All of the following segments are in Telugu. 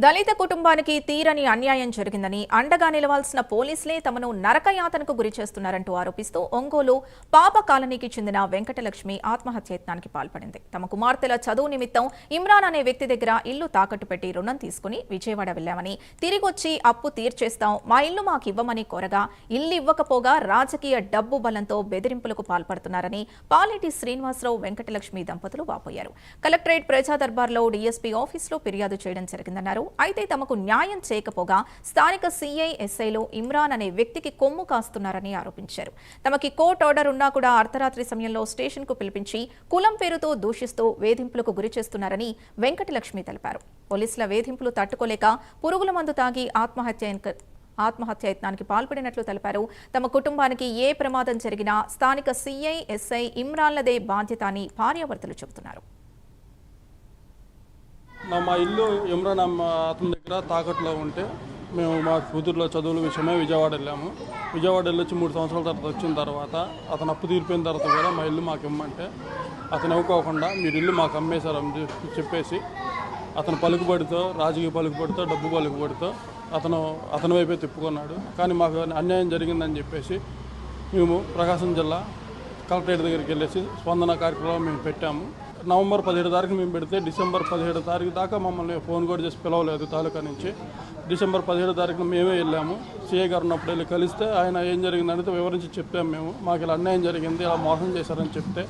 దళిత కుటుంబానికి తీరని అన్యాయం జరిగిందని అండగా నిలవాల్సిన పోలీసులే తమను నరకయాతనకు గురి చేస్తున్నారంటూ ఆరోపిస్తూ ఒంగోలు పాప కాలనీకి చెందిన వెంకటలక్ష్మి ఆత్మహత్యయత్నానికి పాల్పడింది. తమ కుమార్తెల చదువు నిమిత్తం ఇమ్రాన్ అనే వ్యక్తి దగ్గర ఇల్లు తాకట్టు పెట్టి రుణం తీసుకుని విజయవాడ వెళ్లామని, తిరిగొచ్చి అప్పు తీర్చేస్తాం, మా ఇల్లు మాకివ్వమని కోరగా ఇల్లు ఇవ్వకపోగా రాజకీయ డబ్బు బలంతో బెదిరింపులకు పాల్పడుతున్నారని పాలేటి శ్రీనివాసరావు వెంకటలక్ష్మి దంపతులు వాపోయారు. కలెక్టరేట్ ప్రజా దర్బార్లో డీఎస్పీ ఆఫీసులో ఫిర్యాదు చేయడం జరిగిందన్నారు. అయితే తమకు న్యాయం చేయకపోగా స్థానిక సీఐ ఎస్ఐలో ఇమ్రాన్ అనే వ్యక్తికి కొమ్ము కాస్తున్నారని ఆరోపించారు. తమకి కోర్టు ఆర్డర్ ఉన్నా కూడా అర్ధరాత్రి సమయంలో స్టేషన్ కు పిలిపించి కులం పేరుతో దూషిస్తూ వేధింపులకు గురి చేస్తున్నారని వెంకటలక్ష్మి తెలిపారు. పోలీసుల వేధింపులు తట్టుకోలేక పురుగుల మందు తాగి ఆత్మహత్యయత్నానికి పాల్పడినట్లు తెలిపారు. తమ కుటుంబానికి ఏ ప్రమాదం జరిగినా స్థానిక సీఐ ఎస్ఐ ఇమ్రాన్లదే బాధ్యత అని భార్యాభర్తలు చెబుతున్నారు. మా ఇల్లు ఇమ్రాన్ అతని దగ్గర తాకట్లో ఉంటే మేము మా కూతురులో చదువుల విషయమై విజయవాడ వెళ్ళాము. విజయవాడ వెళ్ళొచ్చి 3 సంవత్సరాల తర్వాత వచ్చిన తర్వాత అతను అప్పు తీరిపోయిన తర్వాత కూడా మా ఇల్లు మాకు ఇమ్మంటే అతను ఇవ్వకోకుండా మీరు ఇల్లు మాకు అమ్మేశారని చెప్పేసి అతను పలుకుబడితో, రాజకీయ పలుకుబడితో, డబ్బు పలుకుబడితో అతని వైపే తిప్పుకున్నాడు. కానీ మాకు అన్యాయం జరిగిందని చెప్పేసి మేము ప్రకాశం జిల్లా కలెక్టరేట్ దగ్గరికి వెళ్ళేసి స్పందన కార్యక్రమం మేము పెట్టాము. నవంబర్ 17 తారీఖు మేము పెడితే డిసెంబర్ 17 తారీఖు దాకా మమ్మల్ని ఫోన్ కూడా చేసి పిలవలేదు తాలూకా నుంచి. డిసెంబర్ 17 తారీఖున మేమే వెళ్ళాము. సీఏ గారు ఉన్నప్పుడు వెళ్ళి కలిస్తే ఆయన ఏం జరిగిందంటే వివరించి చెప్పాము. మాకు ఇలా అన్యాయం జరిగింది, ఇలా మోసం చేశారని చెప్తే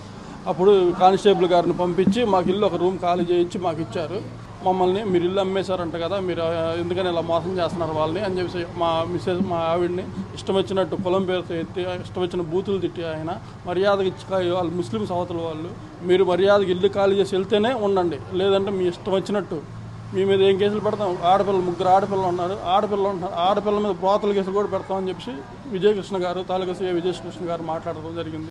అప్పుడు కానిస్టేబుల్ గారిని పంపించి మాకు ఇల్లు ఒక రూమ్ ఖాళీ చేయించి మాకు ఇచ్చారు. మమ్మల్ని మీరు ఇల్లు అమ్మేశారంట కదా, మీరు ఎందుకని ఇలా మోసం చేస్తున్నారు వాళ్ళని అని చెప్పేసి మా ఆవిడ్ని ఇష్టం వచ్చినట్టు కులం పేరుతో ఎత్తి ఇష్టం వచ్చిన బూతులు తిట్టి ఆయన మర్యాదగా ఇచ్చి వాళ్ళు ముస్లిమ్స్ అవతల వాళ్ళు మీరు మర్యాదగా ఇల్లు ఖాళీ చేసి వెళ్తేనే ఉండండి, లేదంటే మీ ఇష్టం వచ్చినట్టు మీ మీద ఏం కేసులు పెడతాం, ముగ్గురు ఆడపిల్లలు ఉన్నారు, ఆడపిల్ల మీద బ్రోతల కేసులు కూడా పెడతామని చెప్పి విజయకృష్ణ గారు తాలూకా సీఏ విజయకృష్ణ గారు మాట్లాడడం జరిగింది.